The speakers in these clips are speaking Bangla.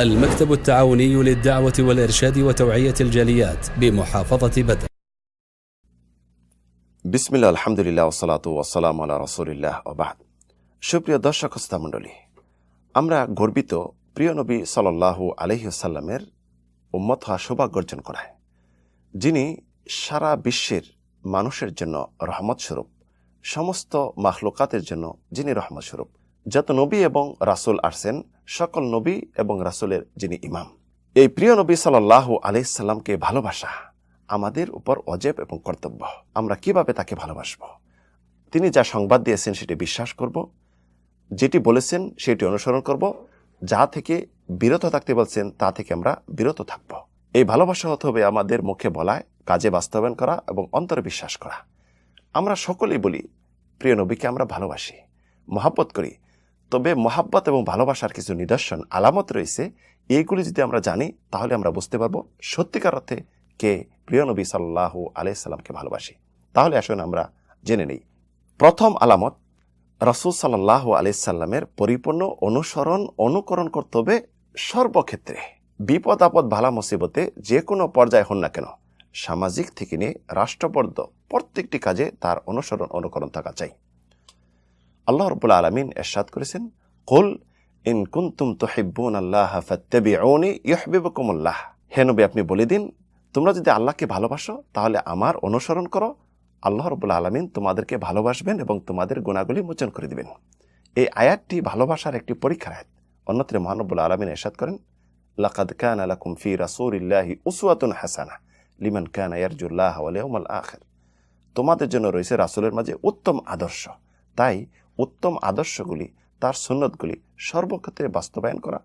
المكتب التعاوني للدعوة والإرشاد وتوعية الجاليات بمحافظة بدر। বিসমিল্লাহ, আলহামদুলিল্লাহ, ওয়াসসালাতু ওয়াসসালামু আলা রাসূলিল্লাহ ওয়া বা'দ। সুপ্রিয় দর্শক শ্রোতা মণ্ডলী, আমরা গর্বিত প্রিয় নবী সাল্লাল্লাহু আলাইহি ওয়াসাল্লামের উম্মত হওয়া সৌভাগ্য অর্জন করায়, যিনি সারা বিশ্বের মানুষের জন্য রহমত স্বরূপ, সমস্ত মাখলুকাতের জন্য যিনি রহমত স্বরূপ। যত নবী এবং রাসূল আসছেন, সকল নবী এবং রাসূলের যিনি ইমাম, এই প্রিয় নবী সাল্লাল্লাহু আলাইহি সাল্লামকে ভালোবাসা আমাদের উপর ওয়াজিব এবং কর্তব্য। আমরা কিভাবে তাকে ভালোবাসব? তিনি যা সংবাদ দিয়েছেন সেটি বিশ্বাস করব, যেটি বলেছেন সেটি অনুসরণ করব, যা থেকে বিরত থাকতে বলছেন তা থেকে আমরা বিরত থাকব। এই ভালোবাসা হতে হবে আমাদের মুখে বলায়, কাজে বাস্তবায়ন করা এবং অন্তরে বিশ্বাস করা। আমরা সকলেই বলি প্রিয় নবীকে আমরা ভালোবাসি, মহাব্বত করি, তবে মহাব্বত এবং ভালোবাসার কিছু নিদর্শন আলামত রয়েছে। এইগুলি যদি আমরা জানি তাহলে আমরা বুঝতে পারবো সত্যিকার অর্থে কে প্রিয় নবী সাল্লাল্লাহু আলাইহি সাল্লামকে ভালোবাসি। তাহলে আসুন আমরা জেনে নেই। প্রথম আলামত, রাসূল সাল্লাল্লাহু আলাইহি সাল্লামের পরিপূর্ণ অনুকরণ করতে হবে সর্বক্ষেত্রে। বিপদ আপদ ভালা মুসিবতে যে কোনো পর্যায়ে হন না কেন, সামাজিক থেকে নিয়ে রাষ্ট্রপর্যন্ত প্রত্যেকটি কাজে তার অনুকরণ থাকা চাই। আল্লাহ রাব্বুল আলামিন ইরশাদ করেছেন, কুল ইন কুনতুম তুহিব্বুনাল্লাহা ফাত্তাবিউনি ইউহিব্বুকুমুল্লাহ। হে নবী, আপনি বলে দিন, তোমরা যদি আল্লাহকে ভালোবাসো তাহলে আমার অনুসরণ করো, আল্লাহ রাব্বুল আলামিন তোমাদেরকে ভালোবাসবেন এবং তোমাদের গুনাহগুলি মোচন করে দিবেন। এই আয়াতটি ভালোবাসার একটি পরীক্ষার আয়াত। অন্যত্র মহান রব্বুল আলামিন ইরশাদ করেন, লাকাদ কানা লাকুম ফি রাসূলিল্লাহি উসওয়াতুন হাসানাহ লিমান কানা ইয়ারজুল্লাহ ওয়াল ইয়াউমাল আখির। তোমাদের জন্য রয়েছে রাসূলের মাঝে উত্তম আদর্শ। তাই উত্তম আদর্শগুলি, তার সুন্নতগুলি সর্বক্ষেত্রে বাস্তবায়ন করা,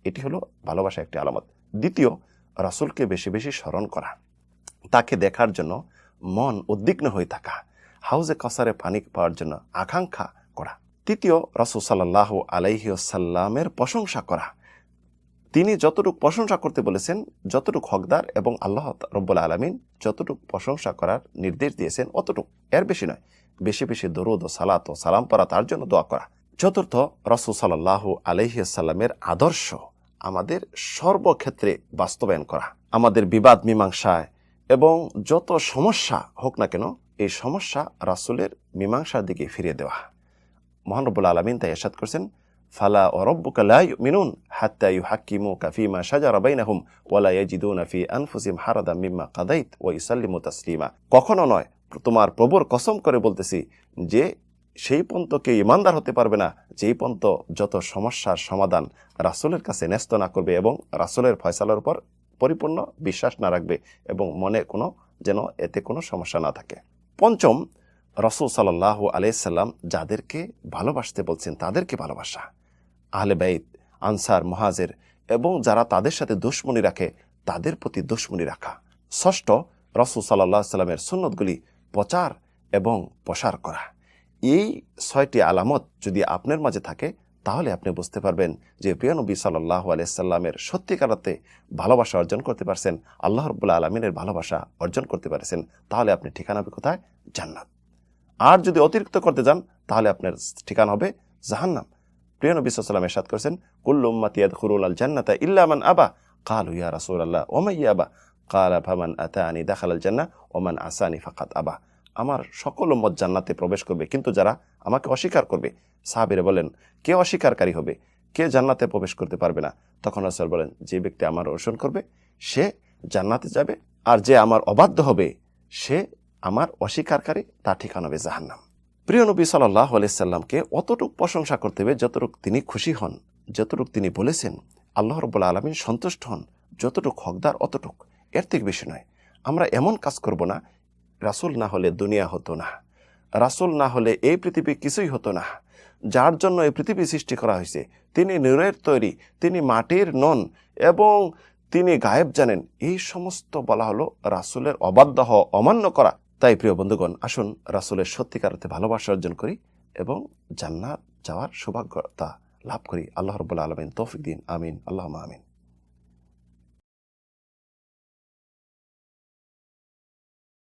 এটি হলো ভালোবাসা একটি আলামত। দ্বিতীয়, রাসূলকে বেশি বেশি স্মরণ করা, তাকে দেখার জন্য মন উদ্বিগ্ন হয়ে থাকা, হাউজে কাউসারে পানি পাওয়ার জন্য আকাঙ্ক্ষা করা। তৃতীয়, রাসূল সাল্লাল্লাহু আলাইহি ওয়াসাল্লামের প্রশংসা করা। তিনি যতটুকু প্রশংসা করতে বলেছেন, যতটুকু হকদার এবং আল্লাহ রাব্বুল আলামিন যতটুকু প্রশংসা করার নির্দেশ দিয়েছেন অতটুকু, এর বেশি নয়। বেশি বেশি দরুদ ও সালাত ও সালাম পড়া, তার জন্য দোয়া করা। চতুর্থ, রাসূল সাল্লাল্লাহু আলাইহি ওয়াসাল্লামের আদর্শ আমাদের সর্বক্ষেত্রে বাস্তবায়ন করা। আমাদের বিবাদ মীমাংসায় এবং যত সমস্যা হোক না কেন, এই সমস্যা রাসূলের মীমাংসার দিকে ফিরিয়ে দেওয়া। মহান রব্বুল আলামিন তাই ইরশাদ করেছেন, ফালা ওয়া রাব্বুকা লা ইউমিনুন হাত্তা ইউহাক্কিমুকা ফীমা শাজারা বাইনাহুম ওয়া লা ইয়াজিদুনা ফী আনফুসিহিম হারাদাম মিম্মা কাদাইত ওয়া ইউসাল্লিমু তাসলিমা। কখনো নয়, তোমার প্রভুর কসম করে বলতেছি যে সেই পন্থকে ইমানদার হতে পারবে না যেই পন্থ যত সমস্যার সমাধান রাসূলের কাছে ন্যস্ত না করবে এবং রাসূলের ফয়সালার উপর পরিপূর্ণ বিশ্বাস না রাখবে এবং মনে যেন এতে কোনো সমস্যা না থাকে। পঞ্চম, রাসূল সাল্লাল্লাহু আলাইহি সাল্লাম যাদেরকে ভালোবাসতে বলছেন তাদেরকে ভালোবাসা। আহলে বাইত, আনসার, মুহাজির এবং যারা তাদের সাথে দুশমনি রাখে তাদের প্রতি দুশমনি রাখা। ষষ্ঠ, রাসূল সাল্লাল্লাহু আলাইহি সাল্লামের সুন্নতগুলি প্রচার এবং প্রসার করা। এই 6টি আলামত যদি আপনার মাঝে থাকে তাহলে আপনি বুঝতে পারবেন যে প্রিয় নবী সাল্লাল্লাহু আলাইহি সাল্লামের সত্যিকার অর্থে ভালোবাসা অর্জন করতে পারছেন, আল্লাহ রাব্বুল আলামিনের ভালোবাসা অর্জন করতে পারছেন। তাহলে আপনি ঠিকানা হবে কোথায়? জান্নাত। আর যদি অতিরিক্ত করতে যান তাহলে আপনার ঠিকানা হবে জাহান্নাম। প্রিয় নবী সাল্লাল্লাহু আলাইহি ওয়াসাল্লাম ইরশাদ করেছেন, কুল্লু উম্মতি ইয়াদখুলুনাল জান্নাতা ইল্লা মান আবা। ক্বালু ইয়া রাসূলাল্লাহ ওয়া মান ইয়াবা? ক্বালা ফামান আতানি দাখালাল জান্নাহ ওয়া মান আসানি ফাকাদ আবা। আমার সকল উম্মত জান্নাতে প্রবেশ করবে, কিন্তু যারা আমাকে অস্বীকার করবে। সাহাবীরা বলেন, কে অস্বীকারী হবে? কে জান্নাতে প্রবেশ করতে পারবে না? তখন রাসূল বলেন, যে ব্যক্তি আমার অনুসরণ করবে সে জান্নাতে যাবে, আর যে আমার অবাধ্য হবে সে আমার অস্বীকারী, তার ঠিকানা হবে জাহান্নাম। প্রিয় নবী সাল্লাল্লাহু আলাইহি সাল্লামকে অতটুকু প্রশংসা করতে হবে যতটুকু তিনি খুশি হন, যতটুকু তিনি বলেছেন আল্লাহ রাব্বুল আলামিন সন্তুষ্ট হন, যতটুকু হকদার অতটুকু, এর থেকে বেশি নয়। আমরা এমন কাজ করব না, রাসূল না হলে দুনিয়া হতো না, রাসূল না হলে এই পৃথিবী কিছুই হতো না। যার জন্য এই পৃথিবী সৃষ্টি করা হয়েছে তিনি নূরের তৈরি, তিনি মাটির নন এবং তিনি গায়েব জানেন। এই সমস্ত বলা হলো রাসূলের অবাধ্য হওয়া, অমান্য করা। তাই প্রিয় বন্ধুগণ, আসুন রাসূলের সত্যিকার অর্থে ভালোবাসা অর্জন করি এবং জান্নাত যাওয়ার সৌভাগ্যতা লাভ করি। আল্লাহ রাব্বুল আলামিন তৌফিক দিন। আমিন, আল্লাহুম্মা আমিন।